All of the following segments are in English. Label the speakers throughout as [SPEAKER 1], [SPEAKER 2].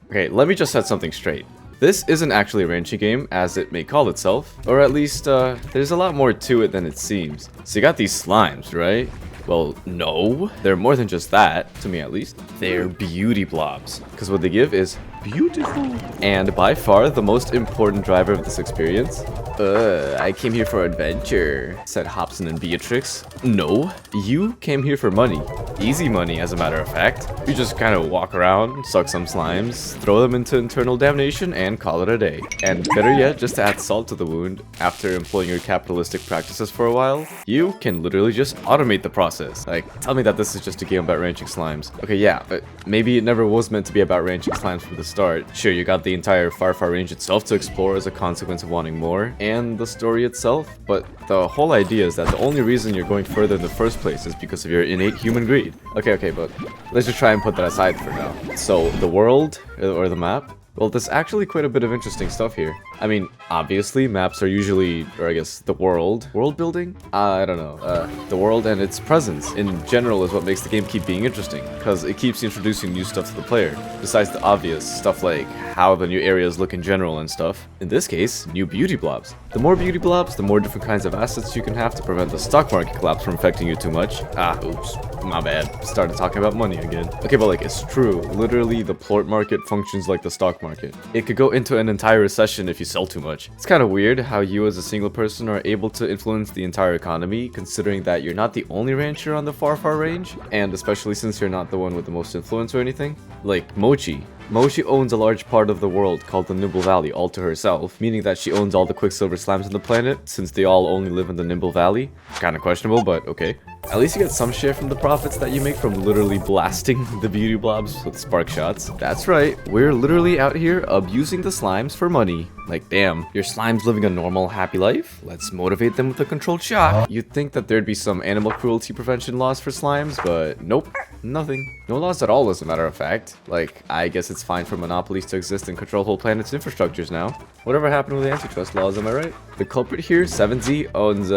[SPEAKER 1] Okay, let me just set something straight. This isn't actually a ranching game, as it may call itself, or at least, there's a lot more to it than it seems. So you got these slimes, right? Well, no, they're more than just that, to me at least. They're beauty blobs, because what they give is beautiful. And by far, the most important driver of this experience. I came here for adventure, said Hobson and Beatrix. No, you came here for money. Easy money, as a matter of fact. You just kind of walk around, suck some slimes, throw them into internal damnation, and call it a day. And better yet, just to add salt to the wound, after employing your capitalistic practices for a while, you can literally just automate the process. Like, tell me that this is just a game about ranching slimes. Okay, yeah, but maybe it never was meant to be about ranching slimes from the start. Sure, you got the entire Far range itself to explore as a consequence of wanting more, and the story itself, but the whole idea is that the only reason you're going further in the first place is because of your innate human greed. Okay, but let's just try and put that aside for now. So, the world, or the map, well, there's actually quite a bit of interesting stuff here. I mean, obviously, maps are usually, or I guess, the world building? I don't know. The world and its presence in general is what makes the game keep being interesting, because it keeps introducing new stuff to the player, besides the obvious stuff like how the new areas look in general and stuff. In this case, new beauty blobs. The more beauty blobs, the more different kinds of assets you can have to prevent the stock market collapse from affecting you too much. Oops, my bad. Started talking about money again. Okay, but like, it's true. Literally, the plort market functions like the stock market. It could go into an entire recession if you sell too much. It's kind of weird how you as a single person are able to influence the entire economy, considering that you're not the only rancher on the Far range, and especially since you're not the one with the most influence or anything. Like Mochi. Mochi owns a large part of the world called the Nimble Valley all to herself, meaning that she owns all the Quicksilver slimes on the planet, since they all only live in the Nimble Valley. Kinda questionable, but okay. At least you get some share from the profits that you make from literally blasting the beauty blobs with spark shots. That's right, we're literally out here abusing the slimes for money. Like, damn, your slime's living a normal, happy life? Let's motivate them with a controlled shot. You'd think that there'd be some animal cruelty prevention laws for slimes, but nope, nothing. No laws at all, as a matter of fact. Like, I guess it's fine for monopolies to exist and control whole planets' infrastructures now. Whatever happened with the antitrust laws, am I right? The culprit here, 7Z, owns,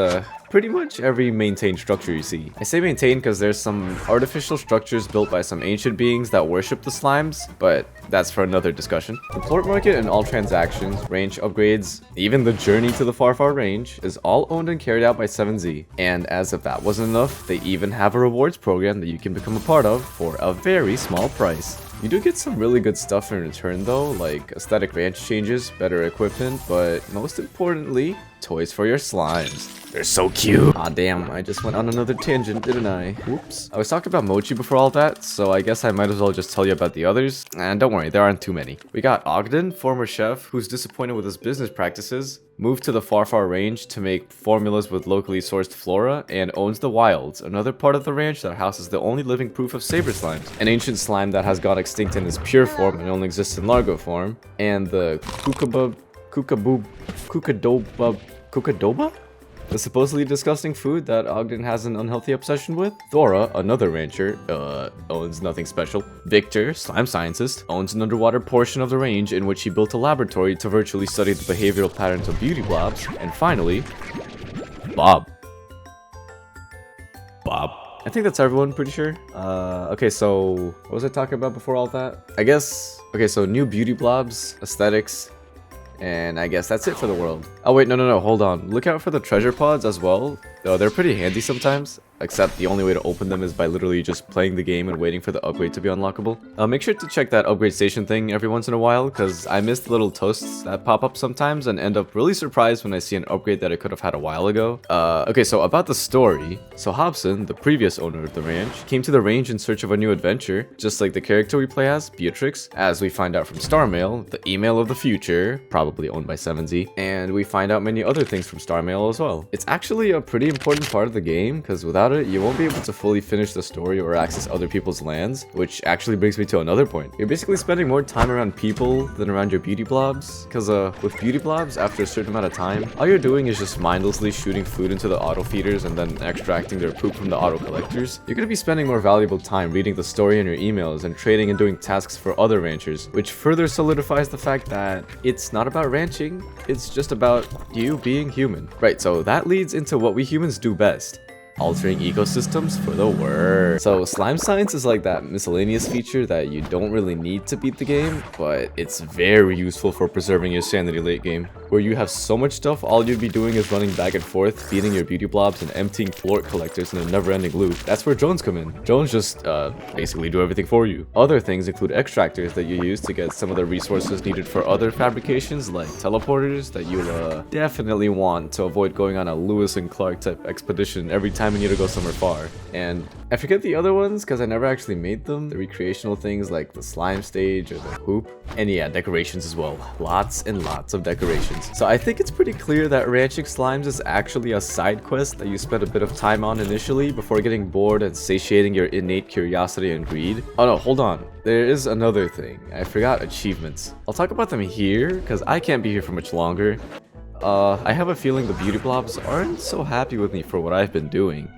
[SPEAKER 1] pretty much every maintained structure you see. I say maintained because there's some artificial structures built by some ancient beings that worship the slimes, but that's for another discussion. The plort market and all transactions, range upgrades, even the journey to the Far range is all owned and carried out by 7Z. And as if that wasn't enough, they even have a rewards program that you can become a part of for a very small price. You do get some really good stuff in return though, like aesthetic ranch changes, better equipment, but most importantly, toys for your slimes. They're so cute. Aw damn, I just went on another tangent, didn't I? Oops. I was talking about Mochi before all that, so I guess I might as well just tell you about the others. And don't worry, there aren't too many. We got Ogden, former chef, who's disappointed with his business practices, moved to the Far range to make formulas with locally sourced flora, and owns the Wilds, another part of the ranch that houses the only living proof of saber slimes, an ancient slime that has gone extinct in its pure form and only exists in largo form, and the Kukadoba? The supposedly disgusting food that Ogden has an unhealthy obsession with. Thora, another rancher, owns nothing special. Victor, slime scientist, owns an underwater portion of the range in which he built a laboratory to virtually study the behavioral patterns of beauty blobs. And finally, Bob. I think that's everyone, pretty sure. Okay, so what was I talking about before all that? I guess, okay, so new beauty blobs, aesthetics, and I guess that's it for the world. Oh wait, no, hold on. Look out for the treasure pods as well. Though they're pretty handy sometimes, except the only way to open them is by literally just playing the game and waiting for the upgrade to be unlockable. Make sure to check that upgrade station thing every once in a while, because I miss the little toasts that pop up sometimes and end up really surprised when I see an upgrade that I could have had a while ago. Okay, so about the story. So Hobson, the previous owner of the ranch, came to the range in search of a new adventure, just like the character we play as, Beatrix, as we find out from Star Mail, the email of the future, probably owned by 7Z, and we find out many other things from Star Mail as well. It's actually a pretty important part of the game, because without it, you won't be able to fully finish the story or access other people's lands, which actually brings me to another point. You're basically spending more time around people than around your beauty blobs, because with beauty blobs, after a certain amount of time, all you're doing is just mindlessly shooting food into the auto feeders and then extracting their poop from the auto collectors. You're going to be spending more valuable time reading the story in your emails and trading and doing tasks for other ranchers, which further solidifies the fact that it's not about ranching, it's just about you being human. Right, so that leads into what we humans do best. altering ecosystems for the worst. So slime science is like that miscellaneous feature that you don't really need to beat the game, but it's very useful for preserving your sanity late game, where you have so much stuff, all you'd be doing is running back and forth, feeding your beauty blobs and emptying plort collectors in a never-ending loop. That's where drones come in. Drones just basically do everything for you. Other things include extractors that you use to get some of the resources needed for other fabrications, like teleporters that you'll definitely want to avoid going on a Lewis and Clark type expedition every time you need to go somewhere far. And I forget the other ones because I never actually made them. The recreational things like the slime stage or the hoop. And yeah, decorations as well. Lots and lots of decorations. So I think it's pretty clear that ranching slimes is actually a side quest that you spend a bit of time on initially before getting bored and satiating your innate curiosity and greed. Oh no, hold on. There is another thing. I forgot achievements. I'll talk about them here because I can't be here for much longer. I have a feeling the beauty blobs aren't so happy with me for what I've been doing.